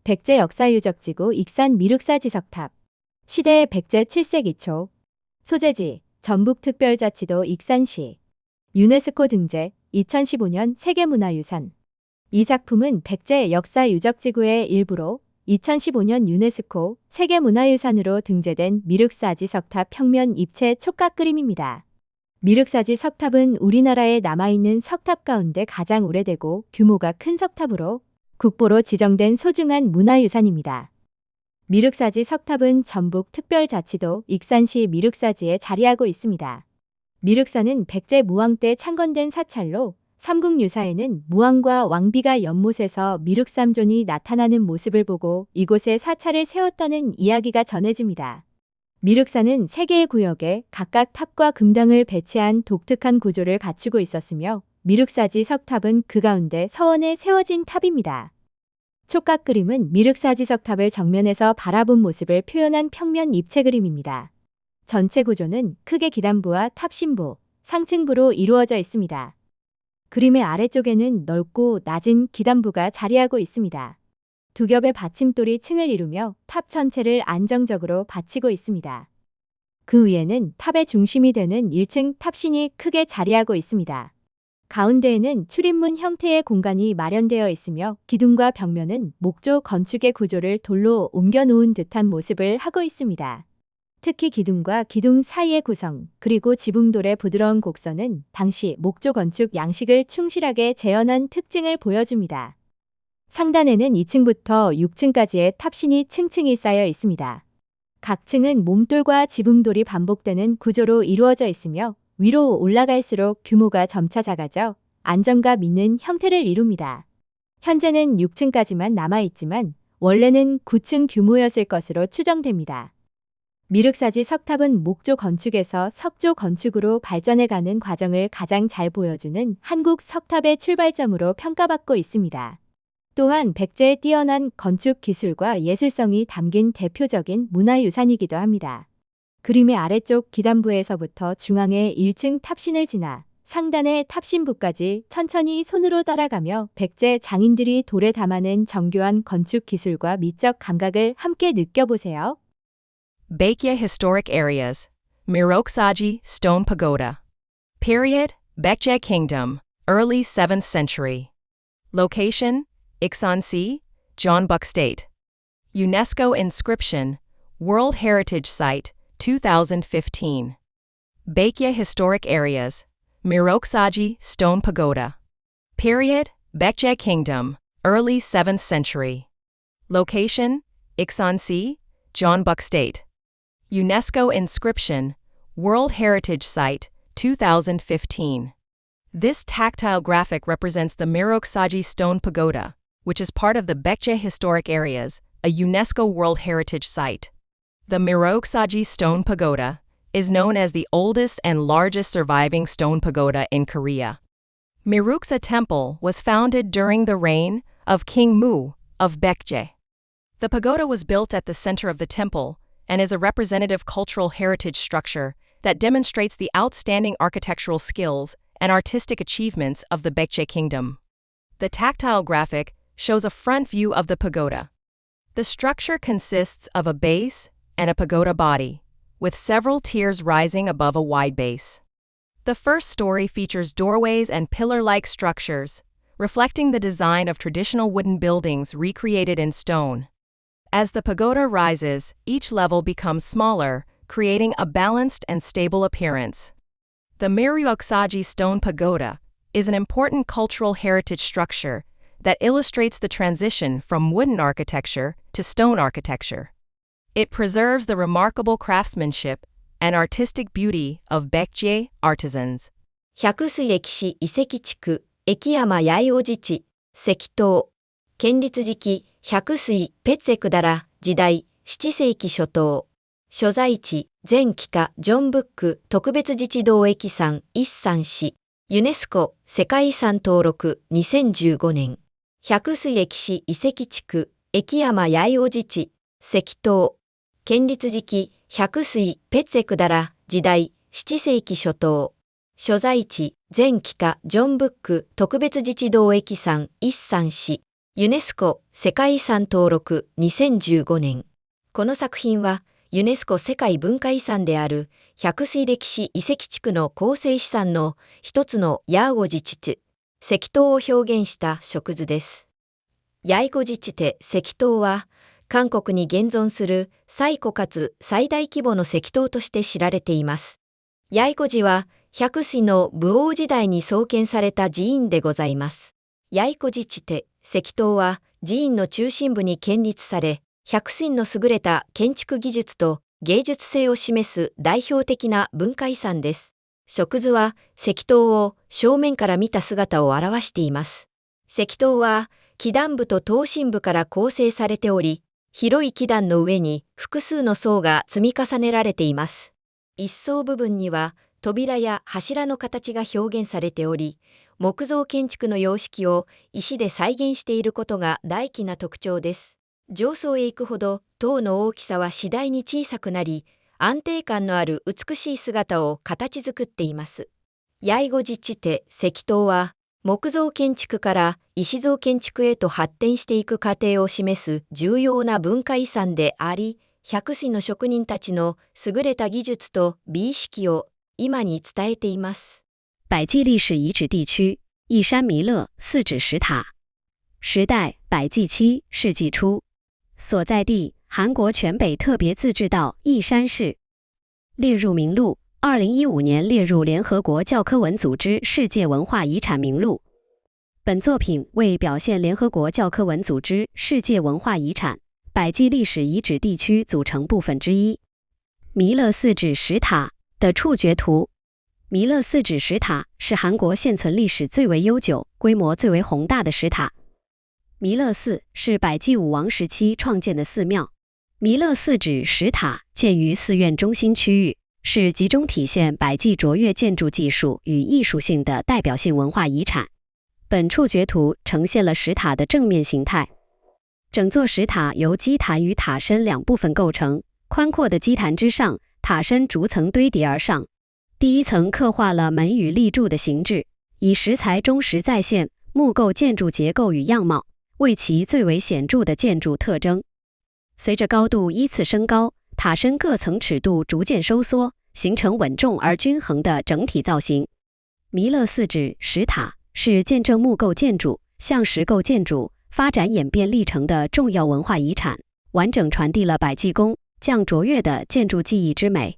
백제 역사유적지구 익산 미륵사지석탑. 시대 백제 7세기 초. 소재지 전북특별자치도 익산시. 유네스코 등재 2015년 세계문화유산. 이 작품은 백제 역사유적지구의 일부로 2015년 유네스코 세계문화유산으로 등재된 미륵사지석탑 평면 입체 촉각 그림입니다. 미륵사지 석탑은 우리나라에 남아있는 석탑 가운데 가장 오래되고 규모가 큰 석탑으로 국보로 지정된 소중한 문화유산입니다. 미륵사지 석탑은 전북 특별자치도 익산시 미륵사지에 자리하고 있습니다. 미륵사는 백제 무왕 때 창건된 사찰로 삼국유사에는 무왕과 왕비가 연못에서 미륵삼존이 나타나는 모습을 보고 이곳에 사찰을 세웠다는 이야기가 전해집니다. 미륵사는 3개의 구역에 각각 탑과 금당을 배치한 독특한 구조를 갖추고 있었으며 미륵사지 석탑은 그 가운데 서원에 세워진 탑입니다. 촉각 그림은 미륵사지 석탑을 정면에서 바라본 모습을 표현한 평면 입체 그림입니다. 전체 구조는 크게 기단부와 탑신부, 상층부로 이루어져 있습니다. 그림의 아래쪽에는 넓고 낮은 기단부가 자리하고 있습니다. 두 겹의 받침돌이 층을 이루며 탑 전체를 안정적으로 받치고 있습니다. 그 위에는 탑의 중심이 되는 1층 탑신이 크게 자리하고 있습니다. 가운데에는 출입문 형태의 공간이 마련되어 있으며 기둥과 벽면은 목조 건축의 구조를 돌로 옮겨 놓은 듯한 모습을 하고 있습니다. 특히 기둥과 기둥 사이의 구성, 그리고 지붕돌의 부드러운 곡선은 당시 목조 건축 양식을 충실하게 재현한 특징을 보여줍니다. 상단에는 2층부터 6층까지의 탑신이 층층이 쌓여 있습니다. 각 층은 몸돌과 지붕돌이 반복되는 구조로 이루어져 있으며 위로 올라갈수록 규모가 점차 작아져 안정감 있는 형태를 이룹니다. 현재는 6층까지만 남아있지만 원래는 9층 규모였을 것으로 추정됩니다. 미륵사지 석탑은 목조 건축에서 석조 건축으로 발전해가는 과정을 가장 잘 보여주는 한국 석탑의 출발점으로 평가받고 있습니다. 또한 백제의 뛰어난 건축 기술과 예술성이 담긴 대표적인 문화유산이기도 합니다. 그림의 아래쪽 기단부에서부터 중앙의 1층 탑신을 지나 상단의 탑신부까지 천천히 손으로 따라가며 백제 장인들이 돌에 담아낸 정교한 건축 기술과 미적 감각을 함께 느껴보세요. Baekje Historic Areas, Miroksaji Stone Pagoda. Period, Baekje Kingdom, early 7th century. Location, Iksansi, Jeonbuk State. UNESCO inscription, World Heritage Site, 2015. Baekje Historic Areas, Miroksaji Stone Pagoda. Period, Baekje Kingdom, early 7th century. Location, Iksansi, Jeonbuk State. UNESCO inscription, World Heritage Site, 2015. This tactile graphic represents the Miroksaji Stone Pagoda, which is part of the Baekje Historic Areas, a UNESCO World Heritage Site. The Miroksaji Stone Pagoda is known as the oldest and largest surviving stone pagoda in Korea. Miruksa Temple was founded during the reign of King Mu of Baekje. The pagoda was built at the center of the temple and is a representative cultural heritage structure that demonstrates the outstanding architectural skills and artistic achievements of the Baekje Kingdom. The tactile graphic shows a front view of the pagoda. The structure consists of a base and a pagoda body, with several tiers rising above a wide base. The first story features doorways and pillar-like structures, reflecting the design of traditional wooden buildings recreated in stone. As the pagoda rises, each level becomes smaller, creating a balanced and stable appearance. The Miroksaji Stone Pagoda is an important cultural heritage structure that illustrates the transition from wooden architecture to stone architecture. It preserves the remarkable craftsmanship and artistic beauty of Baekje artisans. 百水駅市遺跡地区、駅山八重寺地、石塔。建立時期、百水ペツェクダラ、時代、7世紀初頭。所在地、前北ジョンブック特別自治道駅山一山市。ユネスコ世界遺産登録2015年。百水駅市遺跡地区、駅山八重寺地、石塔。建立時期、百水ペツェクダラ、時代、7世紀初頭。所在地、前北ジョンブック特別自治道駅山一山市。ユネスコ世界遺産登録2015年。この作品は、ユネスコ世界文化遺産である百水歴史遺跡地区の構成資産の一つのヤーゴジチテ、石塔を表現した植図です。ヤイゴジチテ石塔は、韓国に現存する最古かつ最大規模の石塔として知られています。ヤイゴジは、百水の武王時代に創建された寺院でございます。ヤイゴジチテ石塔は寺院の中心部に建立され、百水の優れた建築技術と芸術性を示す代表的な文化遺産です。植図は石塔を正面から見た姿を表しています。石塔は基壇部と塔身部から構成されており、広い基壇の上に複数の層が積み重ねられています。一層部分には扉や柱の形が表現されており、木造建築の様式を石で再現していることが大きな特徴です。上層へ行くほど塔の大きさは次第に小さくなり、安定感のある美しい姿を形作っています。ヤイゴジチテ石塔は、木造建築から石造建築へと発展していく過程を示す重要な文化遺産であり、百水の職人たちの優れた技術と美意識を今に伝えています。百济历史遗址地区，一山弥勒四指石塔，时代百济期世纪初，所在地韩国全北特别自治道义山市，列入名录，2015年列入联合国教科文组织世界文化遗产名录。本作品为表现联合国教科文组织世界文化遗产百济历史遗址地区组成部分之一。弥勒四指石塔的触觉图。弥勒四指石塔是韩国现存历史最为悠久、规模最为宏大的石塔。弥勒寺是百济武王时期创建的寺庙。弥勒四指石塔建于寺院中心区域，是集中体现百济卓越建筑技术与艺术性的代表性文化遗产。本触觉图呈现了石塔的正面形态。整座石塔由基坛与塔身两部分构成，宽阔的基坛之上，塔身逐层堆叠而上。第一层刻画了门与立柱的形制，以石材忠实再现木构建筑结构与样貌，为其最为显著的建筑特征。随着高度依次升高，塔身各层尺度逐渐收缩，形成稳重而均衡的整体造型。弥勒四指石塔是见证木构建筑向石构建筑发展演变历程的重要文化遗产，完整传递了百济工匠卓越的建筑技艺之美。